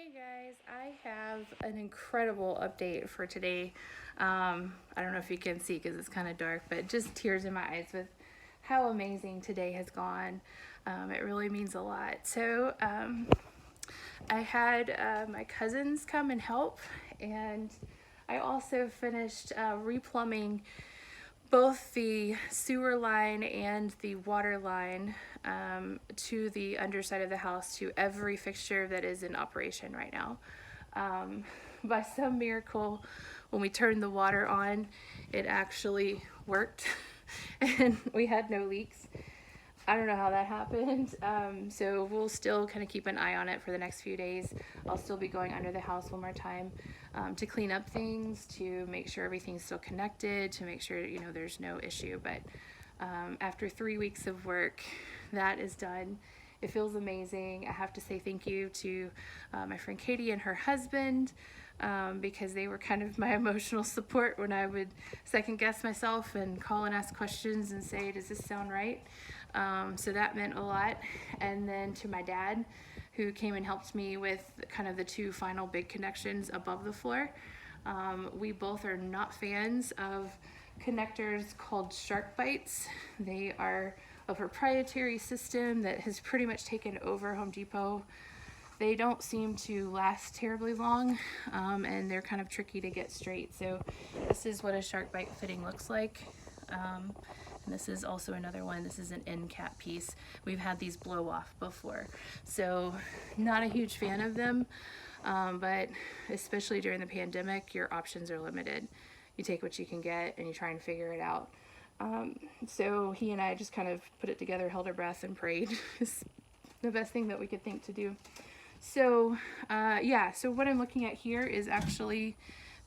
Hey guys, I have an incredible update for today. I don't know if you can see because it's kind of dark, but just tears in my eyes with how amazing today has gone. It really means a lot. I had my cousins come and help, and I also finished replumbing both the sewer line and the water line to the underside of the house to every fixture that is in operation right now. Um, by some miracle, when we turned the water on, it actually worked and we had no leaks. I don't know how that happened. So we'll still kind of keep an eye on it for the next few days. I'll still be going under the house one more time to clean up things, to make sure everything's still connected, to make sure, there's no issue. But after 3 weeks of work, that is done. It feels amazing. I have to say thank you to my friend Katie and her husband because they were kind of my emotional support when I would second guess myself and call and ask questions and say, does this sound right? So that meant a lot. And then to my dad, who came and helped me with kind of the two final big connections above the floor. We both are not fans of connectors called shark bites. They are a proprietary system that has pretty much taken over Home Depot. They don't seem to last terribly long, and they're kind of tricky to get straight. So this is what a shark bite fitting looks like. And this is also another one. This is an end cap piece. We've had these blow off before. So not a huge fan of them, but especially during the pandemic, your options are limited. You take what you can get and you try and figure it out. So he and I just kind of put it together, held our breath, and prayed. It's the best thing that we could think to do. So so what I'm looking at here is actually,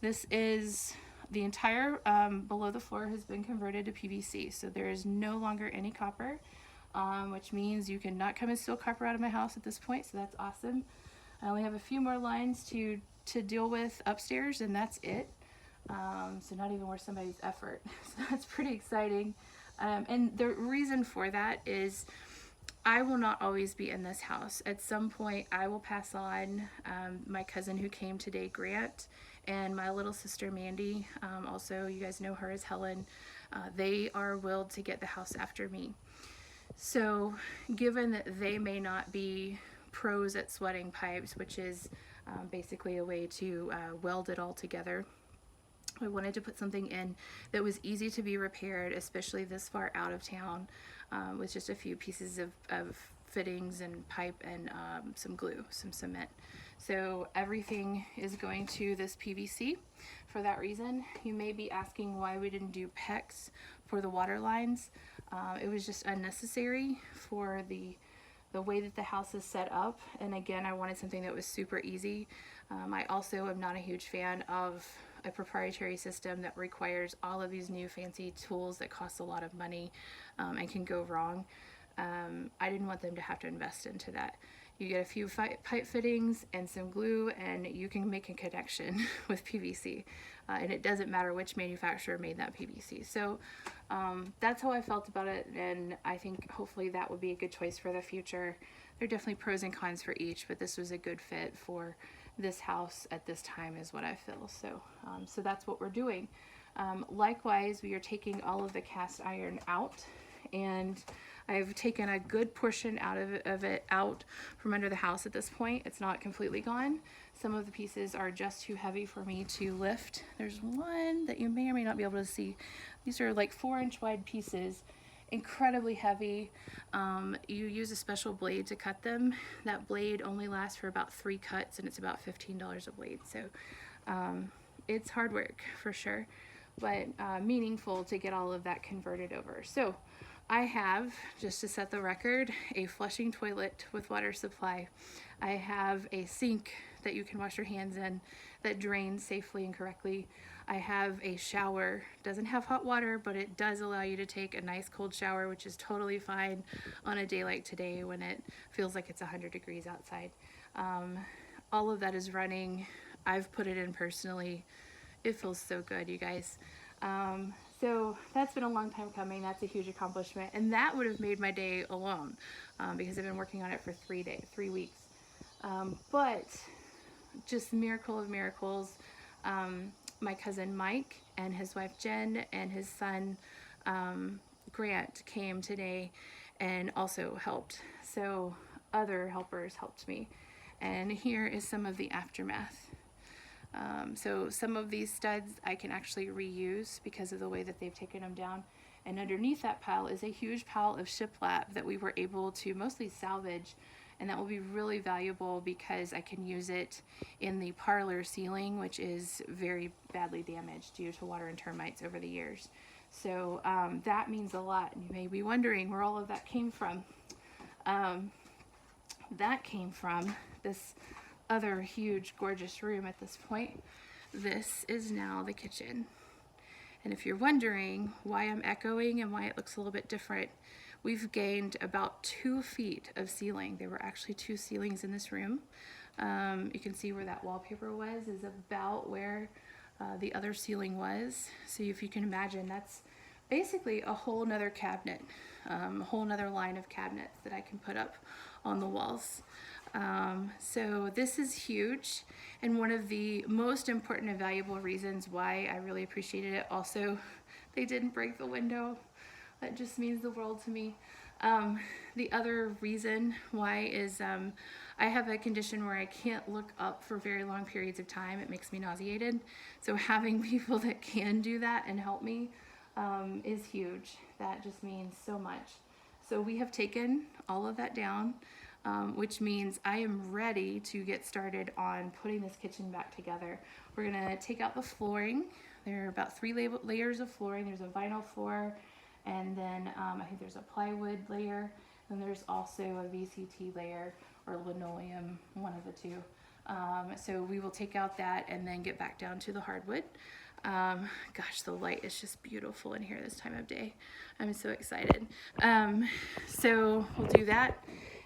this is the entire below the floor has been converted to PVC. So there is no longer any copper, which means you cannot come and steal copper out of my house at this point. So that's awesome. I only have a few more lines to deal with upstairs, and that's it. So not even worth somebody's effort. So that's pretty exciting. And the reason for that is I will not always be in this house. At some point, I will pass on. My cousin who came today, Grant, and my little sister, Mandy, also, you guys know her as Helen, they are willed to get the house after me. So given that they may not be pros at sweating pipes, which is basically a way to weld it all together, I wanted to put something in that was easy to be repaired, especially this far out of town, with just a few pieces of fittings and pipe and some glue, some cement. So everything is going to this PVC for that reason. You may be asking why we didn't do PEX for the water lines. It was just unnecessary for the way that the house is set up. And again, I wanted something that was super easy. I also am not a huge fan of a proprietary system that requires all of these new fancy tools that cost a lot of money and can go wrong. I didn't want them to have to invest into that. You get a few pipe fittings and some glue and you can make a connection with PVC. And it doesn't matter which manufacturer made that PVC. So that's how I felt about it, and I think hopefully that would be a good choice for the future. There are definitely pros and cons for each, but this was a good fit for this house at this time is what I feel. So that's what we're doing. Likewise, we are taking all of the cast iron out, and I've taken a good portion out of it out from under the house at this point. It's not completely gone. Some of the pieces are just too heavy for me to lift. There's one that you may or may not be able to see. These are like 4-inch wide pieces, incredibly heavy. You use a special blade to cut them. That blade only lasts for about 3 cuts, and it's about $15 a blade. So it's hard work for sure, but meaningful to get all of that converted over. So I have, just to set the record, a flushing toilet with water supply. I have a sink that you can wash your hands in that drains safely and correctly. I have a shower, doesn't have hot water, but it does allow you to take a nice cold shower, which is totally fine on a day like today when it feels like it's 100 degrees outside. All of that is running. I've put it in personally. It feels so good, you guys. So that's been a long time coming. That's a huge accomplishment, and that would have made my day alone because I've been working on it for 3 weeks. But just miracle of miracles. My cousin Mike and his wife Jen and his son Grant came today and also helped. So other helpers helped me. And here is some of the aftermath. So some of these studs I can actually reuse because of the way that they've taken them down. And underneath that pile is a huge pile of shiplap that we were able to mostly salvage, and that will be really valuable because I can use it in the parlor ceiling, which is very badly damaged due to water and termites over the years. So that means a lot. You may be wondering where all of that came from. That came from this other huge gorgeous room at this point. This is now the kitchen. And if you're wondering why I'm echoing and why it looks a little bit different, we've gained about 2 feet of ceiling. There were actually 2 ceilings in this room. You can see where that wallpaper was is about where the other ceiling was. So if you can imagine, that's basically a whole nother cabinet, a whole nother line of cabinets that I can put up on the walls. So this is huge, and one of the most important and valuable reasons why I really appreciated it. Also, they didn't break the window. That just means the world to me. The other reason why is I have a condition where I can't look up for very long periods of time. It makes me nauseated. So having people that can do that and help me is huge. That just means so much. So we have taken all of that down. Which means I am ready to get started on putting this kitchen back together. We're gonna take out the flooring. There are about 3 layers of flooring. There's a vinyl floor, and then I think there's a plywood layer, and there's also a VCT layer or linoleum, one of the two. So we will take out that and then get back down to the hardwood. Gosh, the light is just beautiful in here this time of day. I'm so excited. So we'll do that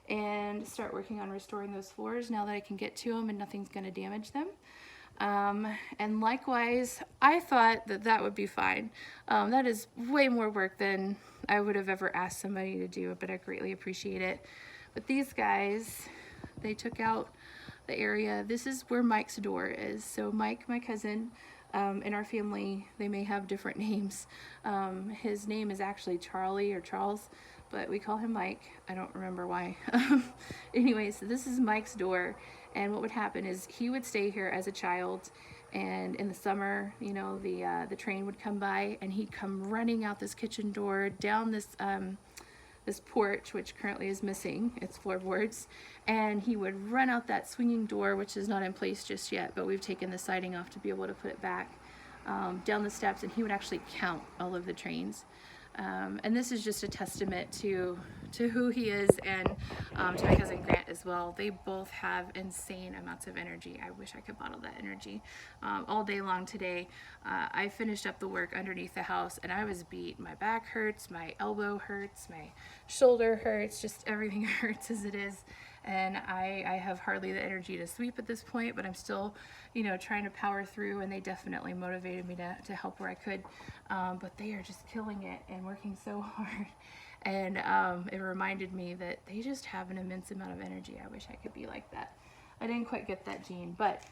and start working on restoring those floors now that I can get to them and nothing's going to damage them. And likewise, I thought that that would be fine. That is way more work than I would have ever asked somebody to do, but I greatly appreciate it. But these guys, they took out the area. This is where Mike's door is. So Mike, my cousin, in our family, they may have different names. His name is actually Charlie or Charles, but we call him Mike. I don't remember why. Anyway, so this is Mike's door, and what would happen is he would stay here as a child, and in the summer, you know, the train would come by, and he'd come running out this kitchen door, down this this porch, which currently is missing its floorboards, and he would run out that swinging door, which is not in place just yet, but we've taken the siding off to be able to put it back, down the steps, and he would actually count all of the trains. And this is just a testament to who he is, and to my cousin Grant as well. They both have insane amounts of energy. I wish I could bottle that energy. All day long today, I finished up the work underneath the house, and I was beat. My back hurts, my elbow hurts, my shoulder hurts, just everything hurts as it is. And I have hardly the energy to sweep at this point, but I'm still, you know, trying to power through, and they definitely motivated me to help where I could. But they are just killing it and working so hard. And it reminded me that they just have an immense amount of energy. I wish I could be like that. I didn't quite get that gene, but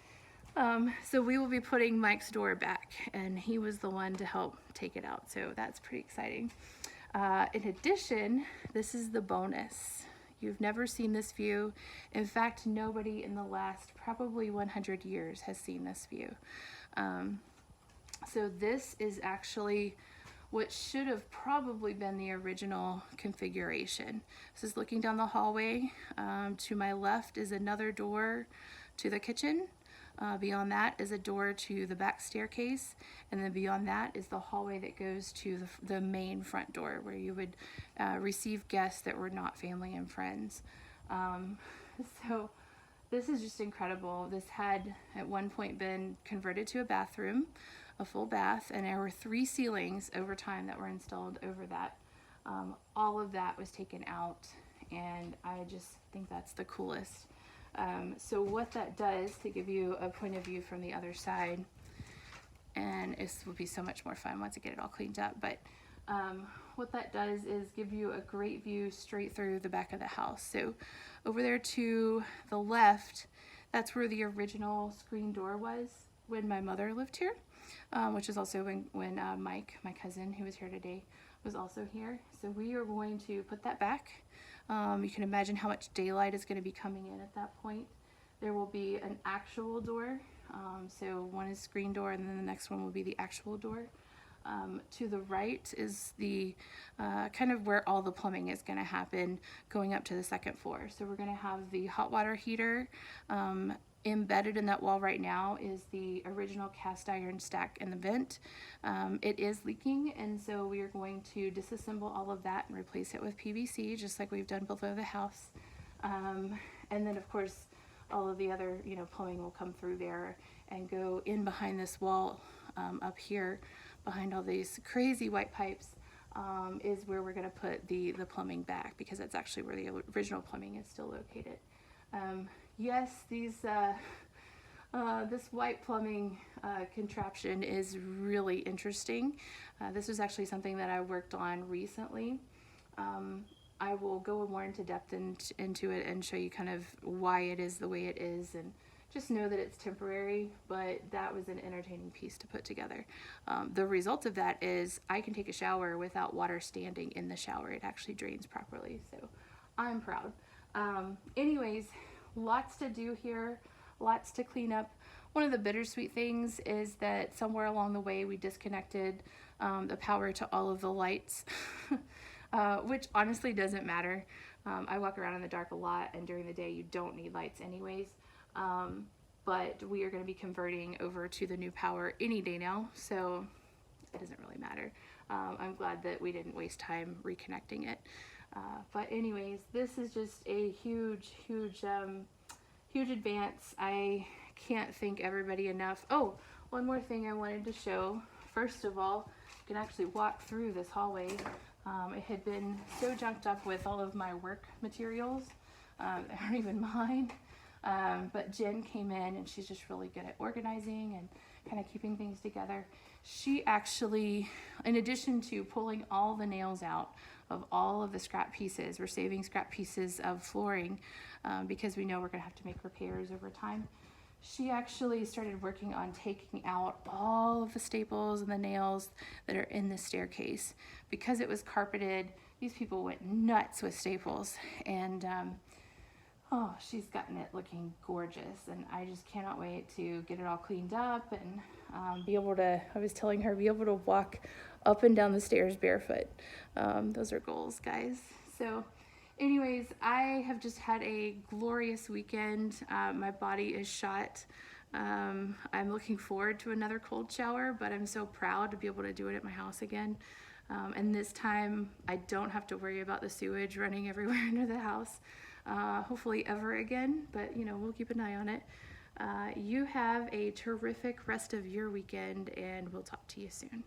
so we will be putting Mike's door back, and he was the one to help take it out. So that's pretty exciting. In addition, this is the bonus. You've never seen this view. In fact, nobody in the last probably 100 years has seen this view. So this is actually what should have probably been the original configuration. This is looking down the hallway. To my left is another door to the kitchen. Beyond that is a door to the back staircase, and then beyond that is the hallway that goes to the main front door, where you would receive guests that were not family and friends. So this is just incredible. This had at one point been converted to a bathroom, a full bath, and there were 3 ceilings over time that were installed over that. All of that was taken out, and I just think that's the coolest. So what that does, to give you a point of view from the other side, and this will be so much more fun once I get it all cleaned up, but what that does is give you a great view straight through the back of the house. So over there to the left, That's where the original screen door was when my mother lived here, which is also when Mike, my cousin who was here today, was also here. So we are going to put that back. You can imagine how much daylight is going to be coming in at that point. There will be an actual door. So one is screen door, and then the next one will be the actual door. To the right is the kind of where all the plumbing is going to happen going up to the second floor. So we're going to have the hot water heater. Embedded in that wall right now is the original cast iron stack in the vent. It is leaking, and so we are going to disassemble all of that and replace it with PVC, just like we've done below the house. And then of course all of the other plumbing will come through there and go in behind this wall up here behind all these crazy white pipes. Is where we're going to put the plumbing back, because that's actually where the original plumbing is still located. Yes, this white plumbing contraption is really interesting. This was actually something that I worked on recently. I will go more into depth into it and show you kind of why it is the way it is, and just know that it's temporary, but that was an entertaining piece to put together. The result of that is I can take a shower without water standing in the shower. It actually drains properly, so I'm proud. Anyways, lots to do here, lots to clean up. One of the bittersweet things is that somewhere along the way we disconnected the power to all of the lights, which honestly doesn't matter. I walk around in the dark a lot, and during the day you don't need lights anyways. But we are going to be converting over to the new power any day now, so it doesn't really matter. I'm glad that we didn't waste time reconnecting it. But anyways, this is just a huge advance. I can't thank everybody enough. Oh, one more thing I wanted to show. First of all, you can actually walk through this hallway. It had been so junked up with all of my work materials. They aren't even mine. But Jen came in, and she's just really good at organizing and kind of keeping things together. She actually, in addition to pulling all the nails out of all of the scrap pieces, we're saving scrap pieces of flooring because we know we're going to have to make repairs over time. She actually started working on taking out all of the staples and the nails that are in the staircase. Because it was carpeted, these people went nuts with staples, and oh, she's gotten it looking gorgeous, and I just cannot wait to get it all cleaned up and be able to, I was telling her, be able to walk up and down the stairs barefoot. Those are goals, guys. So anyways, I have just had a glorious weekend. My body is shot. I'm looking forward to another cold shower, but I'm so proud to be able to do it at my house again. And this time I don't have to worry about the sewage running everywhere into the house. Hopefully ever again, but we'll keep an eye on it. You have a terrific rest of your weekend, and we'll talk to you soon.